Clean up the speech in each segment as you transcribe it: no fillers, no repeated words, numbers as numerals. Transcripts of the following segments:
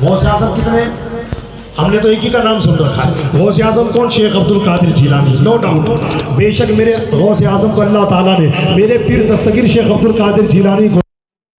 غوث اعظم کتنے؟ ہم نے تو ایک ہی کا نام سن رکھا ہے۔ غوث اعظم کون؟ شیخ عبد القادر جیلانی، نو ڈاؤٹ۔ بے شک میرے غوث اعظم کو اللہ تعالیٰ نے، میرے پیر دستگیر شیخ عبد القادر جیلانی کو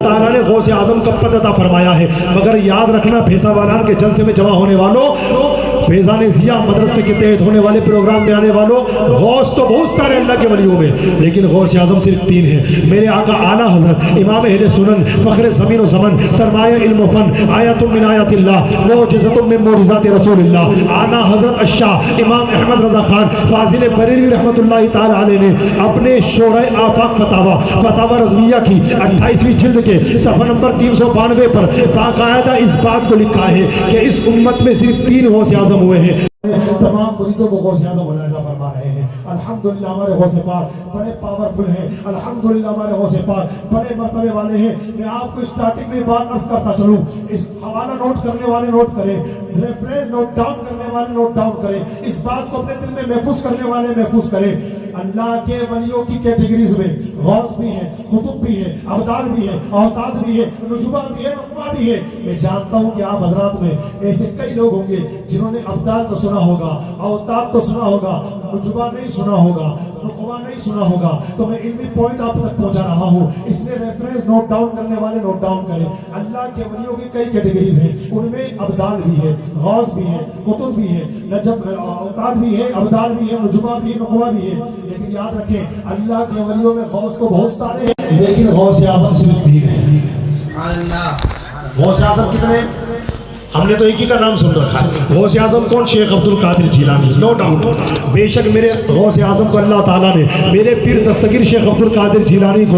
تعالیٰ نے غوث اعظم کا پد عطا فرمایا ہے، مگر یاد رکھنا بھیسا والان کے جلسے میں جمع ہونے والوں، فیضان ضیاء مدرسے کے تحت ہونے والے پروگرام میں آنے والوں، غوث تو بہت سارے اللہ کے ولیوں میں، لیکن غوث اعظم صرف 3 ہیں۔ میرے آقا اعلیٰ حضرت امام اہل سنن فخر زمین و زمن سرمایہ علم و فن آیت من آیات اللہ معجزۃ من معجزات رسول اللہ اعلیٰ حضرت الشاہ امام احمد رضا خان فاضل بریلوی رحمۃ اللہ تعالی علیہ نے اپنے شورۂ آفاق فتاوی رضویہ کی 28ویں جلد کے صفحہ نمبر 392 پر باقاعدہ اس بات کو لکھا ہے کہ اس امت میں صرف 3 غوث اعظم ہوئے ہیں۔ تمام مریدوں کو غوث اعظم ملاحظہ فرما رہے ہیں۔ الحمدللہ ہمارے غوث پاک بڑے پاورفل ہیں، الحمدللہ ہمارے غوث پاک بڑے مرتبے والے ہیں۔ میں آپ کو اسٹارٹنگ میں بات عرض کرتا چلوں، اس حوالہ نوٹ کرنے والے نوٹ کریں، ریفرنس نوٹ ڈاؤن کرنے والے نوٹ ڈاؤن کریں، اس بات کو اپنے دل میں محفوظ کرنے والے محفوظ کریں۔ اللہ کے ولیوں کی کیٹیگریز میں غوث بھی ہیں، قطب بھی ہیں، ابدال بھی ہیں، اوتاد بھی ہیں، نجبہ بھی ہیں، نقبہ بھی ہیں۔ میں جانتا ہوں کہ آپ حضرات میں ایسے کئی لوگ ہوں گے جنہوں نے ابدال تو سنا ہوگا، اوتاد تو سنا ہوگا، نجبہ نہیں سنا ہوگا، نقبہ نہیں سنا ہوگا، تو میں علمی پوائنٹ آپ تک پہنچا رہا ہوں۔ اس لیے ریفرنس نوٹ ڈاؤن کرنے والے نوٹ ڈاؤن کریں۔ اللہ کے ولیوں کی کئی کیٹیگریز ہیں، ان میں ابدال بھی ہے، غوث بھی ہے، قطب بھی ہے، نجب اوتاد بھی ہے، ابدال بھی ہے، نجبہ بھی ہے، نقبہ بھی ہے۔ لیکن یاد رکھیں اللہ کے ولیوں میں غوث تو بہت سارے ہیں، لیکن غوث اعظم صرف 3 ہیں۔ غوث اعظم کتنے؟ ہم نے تو ایک ہی کا نام سن رکھا ہے۔ غوث اعظم کون؟ شیخ عبد القادر جیلانی، نو ڈاؤٹ۔ بے شک میرے غوث اعظم کو اللہ تعالیٰ نے، میرے پیر دستگیر شیخ عبد القادر جیلانی کو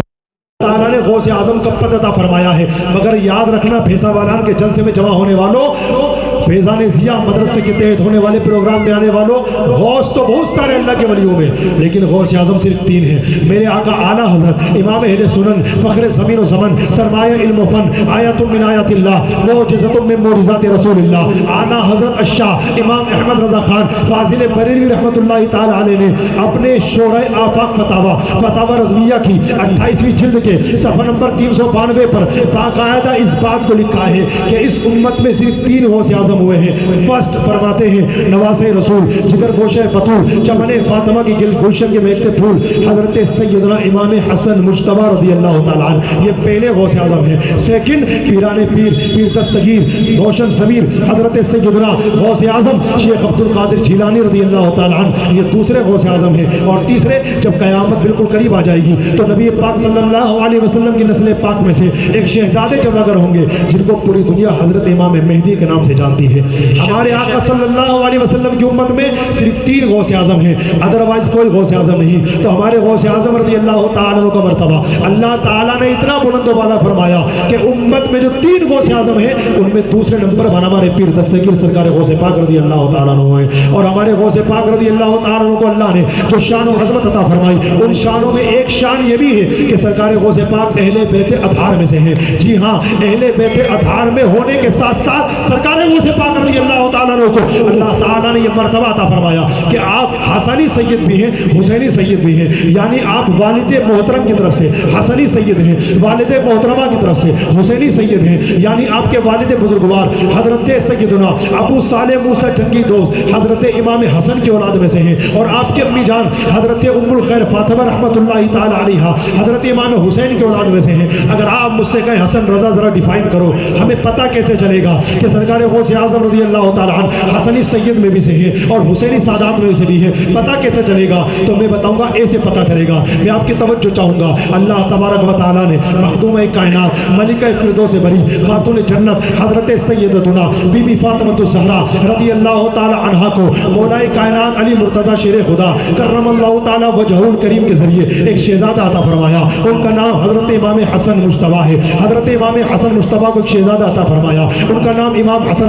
تعالیٰ نے غوث اعظم کا پد عطا فرمایا ہے، مگر یاد رکھنا بھیسا والان کے جلسے میں جمع ہونے والوں، فیضان ضیاء مدرسے کے تحت ہونے والے پروگرام میں آنے والوں، غوث تو بہت سارے اللہ کے ولیوں میں، لیکن غوث اعظم صرف 3 ہیں۔ میرے آقا اعلیٰ حضرت امام اہل سنن فخر زمین و زمن سرمایہ علم و فن آیت من آیات اللہ معجزۃ من معجزات رسول اللہ اعلیٰ حضرت الشاہ امام احمد رضا خان فاضل بریلوی رحمۃ اللہ تعالی علیہ نے اپنے شورۂ آفاق فتاوی رضویہ کی 28ویں جلد کے صفحہ نمبر 392 پر باقاعدہ اس بات کو لکھا ہے کہ اس امت میں صرف 3 غوث اعظم ہوئے ہیں۔ فرسٹ فرماتے ہیں نواسہ رسول جگر گوشہ بطول چمن فاطمہ کی گل گلشن کے مہکتے پھول حضرت سیدنا امام حسن مجتبی رضی اللہ تعالیٰ عنہ، یہ پہلے غوث اعظم ہیں۔ سیکنڈ پیران پیر دستگیر روشن ضمیر حضرت سیدنا غوث اعظم شیخ عبد القادر جیلانی رضی اللہ تعالیٰ عنہ، یہ دوسرے غوث اعظم ہیں۔ اور تیسرے جب قیامت بالکل قریب آ جائے گی تو نبی پاک صلی اللہ علیہ وسلم کی نسل پاک میں سے ایک شہزادے جب اگر ہوں گے جن کو پوری دنیا حضرت امام مہدی کے نام سے جانتی ہے۔ ہمارے آقا صلی اللہ علیہ وسلم کی امت میں صرف 3 غوث اعظم ہیں، ادروائز کوئی غوث اعظم نہیں۔ تو ہمارے غوث اعظم رضی اللہ تعالیٰ عنہ کا مرتبہ اللہ تعالیٰ نے اتنا بلند و بالا فرمایا کہ امت میں جو 3 غوث اعظم ہیں ان میں دوسرے نمبر پر ہمارے پیر دستگیر سرکار غوث پاک رضی اللہ تعالیٰ عنہ ہیں۔ اور ہمارے غوث پاک رضی اللہ تعالیٰ عنہ کو اللہ نے جو شان و عظمت عطا فرمائی، ان شانوں میں ایک شان یہ بھی ہے کہ سرکار غوث پاک اہل بیت اطہار میں سے ہیں۔ جی ہاں، اہل بیت اطہار میں ہونے کے ساتھ ساتھ سرکار غوث پاک رضی اللہ تعالیٰ عنہ کو اللہ تعالیٰ نے یہ مرتبہ عطا فرمایا کہ آپ حسنی سید بھی ہیں، حسینی سید بھی ہیں، یعنی آپ والد محترم کی طرف سے حسنی سید ہیں، والد محترمہ کی طرف سے حسینی سید ہیں، یعنی آپ کے والد بزرگوار حضرت سیدنا ابو صالح موسیٰ جنگی دوست حضرت امام حسن کی اولاد میں سے ہیں، اور آپ کے امی جان حضرت ام الخیر فاطمہ رحمۃ اللہ تعالی علیہا حضرت امام حسین کی اولاد میں سے ہیں۔ اگر آپ مجھ سے کہیں حسن رضا ذرا ڈیفائن کرو، ہمیں پتہ کیسے چلے گا کہ سرکار غوث اعظم رضی اللہ تعالیٰ عنہ حسنی سید میں بھی سے ہیں اور حسینی سادات میں سے بھی ہیں؟ پتہ کیسے چلے گا؟ تو میں بتاؤں گا، ایسے پتہ چلے گا۔ میں آپ کی توجہ چاہوں گا، اللہ تبارک و تعالیٰ نے مخدومہ کائنات ملکہ فردوس بری خاتون جنت حضرت سیدتنا بی بی فاطمہ الزہرا رضی اللہ تعالیٰ عنہا کو مولا کائنات علی مرتضیٰ شیر خدا کرم اللہ تعالیٰ وجہہ الکریم کے ذریعے ایک شہزادہ عطا فرمایا۔ ان کا نام حضرت امام حسن مجتبی ہے۔ حضرت امام حسن مجتبی کو ایک شہزادہ عطا فرمایا، ان کا نام امام حسن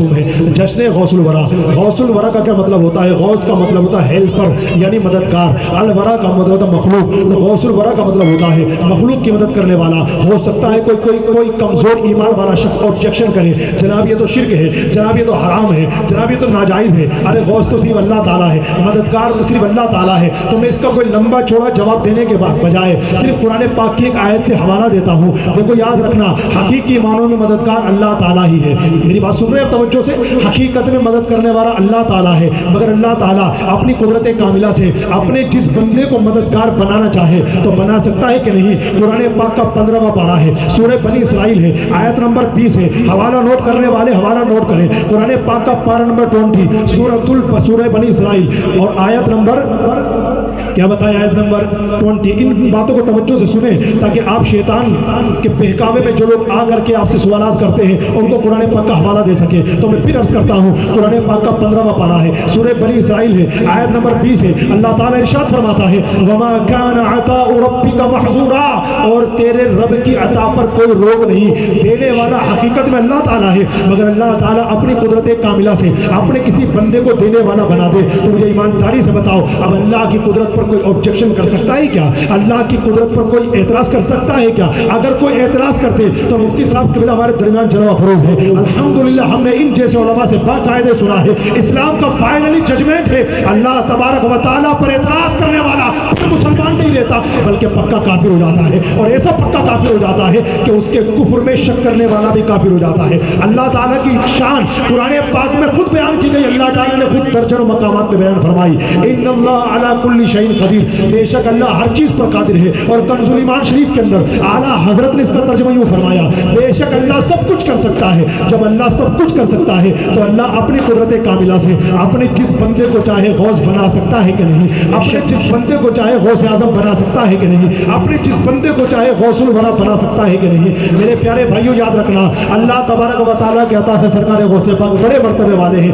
موسم ہے، جشن غوث الورا۔ غوث الورا کا کیا مطلب ہوتا ہے؟ غوث کا مطلب ہوتا ہے ہیلپر یعنی مددگار، الورا کا مطلب ہوتا ہے مخلوق، تو غوث الورا کا مطلب ہوتا ہے مخلوق کی مدد کرنے والا۔ ہو سکتا ہے کوئی کمزور ایمان والا شخص آبجیکشن کرے، جناب یہ تو شرک ہے، جناب یہ تو حرام ہے، جناب یہ تو ناجائز ہے، ارے غوث تو صرف اللہ تعالیٰ ہے، مددگار تو صرف اللہ تعالیٰ ہے۔ تو میں اس کا کوئی لمبا چوڑا جواب دینے کے بجائے صرف قرآن پاک کی ایک آیت سے حوالہ دیتا ہوں۔ دیکھو یاد رکھنا، حقیقی معنوں میں مددگار اللہ تعالیٰ ہی ہے۔ میری بات سن رہے ہیں توجہ سے؟ حقیقت میں مدد کرنے والا اللہ تعالیٰ ہے، مگر اللہ تعالیٰ اپنی قدرت کاملہ سے اپنے جس بندے کو مددگار بنانا چاہے تو بنا سکتا ہے کہ نہیں؟ قرآن پاک کا 15واں پارہ ہے، سورہ بنی اسرائیل ہے، آیت نمبر 20 ہے۔ حوالہ نوٹ کرنے والے حوالہ نوٹ کریں، قرآن پاک کا پارہ نمبر 20 سورہ بنی اسرائیل اور آیت نمبر کیا بتایا؟ آیت نمبر 20۔ ان باتوں کو توجہ سے سنیں تاکہ آپ شیطان کے بہکاوے میں جو لوگ آ کر کے آپ سے سوالات کرتے ہیں ان کو قرآن پاک کا حوالہ دے سکے۔ تو میں پھر عرض کرتا ہوں، قرآن پاک کا 15واں پارہ ہے، سورہ بنی اسرائیل ہے، آیت نمبر 20 ہے۔ اللہ تعالیٰ ارشاد فرماتا ہے وَمَا كَانَ عَطَاءُ رَبِّكَ مَحْظُورًا، اور تیرے رب کی عطا پر کوئی روک نہیں۔ دینے والا حقیقت میں اللہ تعالیٰ ہے، مگر اللہ تعالیٰ اپنی قدرت کاملہ سے اپنے کسی بندے کو دینے والا بنا دے۔ تو مجھے ایمانداری سے بتاؤ، اب اللہ کی قدرت پر کوئی آبجیکشن کر سکتا ہے کیا؟ اللہ کی قدرت پر کوئی اعتراض کر سکتا ہے کیا؟ اگر کوئی اعتراض کرتے تو مفتی صاحب قبلہ ہمارے درمیان جلوہ فروز ہے۔ الحمدللہ ہم نے ان جیسے علماء سے باقاعدہ سنا ہے، اسلام کا فائنلی ججمنٹ ہے، اللہ تبارک و تعالیٰ پر اعتراض کرنے والا مسلمان نہیں رہتا بلکہ پکا کافر ہو جاتا ہے، اور ایسا پکا کافر ہو جاتا ہے کہ اس کے کفر میں شک کرنے والا بھی کافر ہو جاتا ہے۔ اللہ تعالیٰ کی شان قرآن پاک میں خود بیان کی گئی، اللہ تعالیٰ نے خود درجنوں مقامات میں بیان فرمائی، ان اللہ علی کل شیء قدیر، بے شک اللہ ہر چیز پر قادر ہے۔ اور کنز الایمان شریف کے اندر اعلیٰ حضرت نے اس کا ترجمہ یوں فرمایا، بے شک اللہ سب کچھ کر سکتا ہے۔ جب اللہ سب کچھ کر سکتا ہے تو اللہ اپنی قدرت کاملہ سے اپنے جس بندے کو چاہے غوث بنا سکتا ہے کہ نہیں؟ اپنے جس بندے کو چاہے غوث اعظم بنا سکتا ہے کہ نہیں؟ اپنے جس بندے کو چاہے غوث الورا بنا سکتا ہے کہ نہیں؟ میرے پیارے بھائیوں یاد رکھنا، اللہ تبارک و تعالیٰ کے عطا سے سرکار غوث پاک بڑے مرتبے والے ہیں۔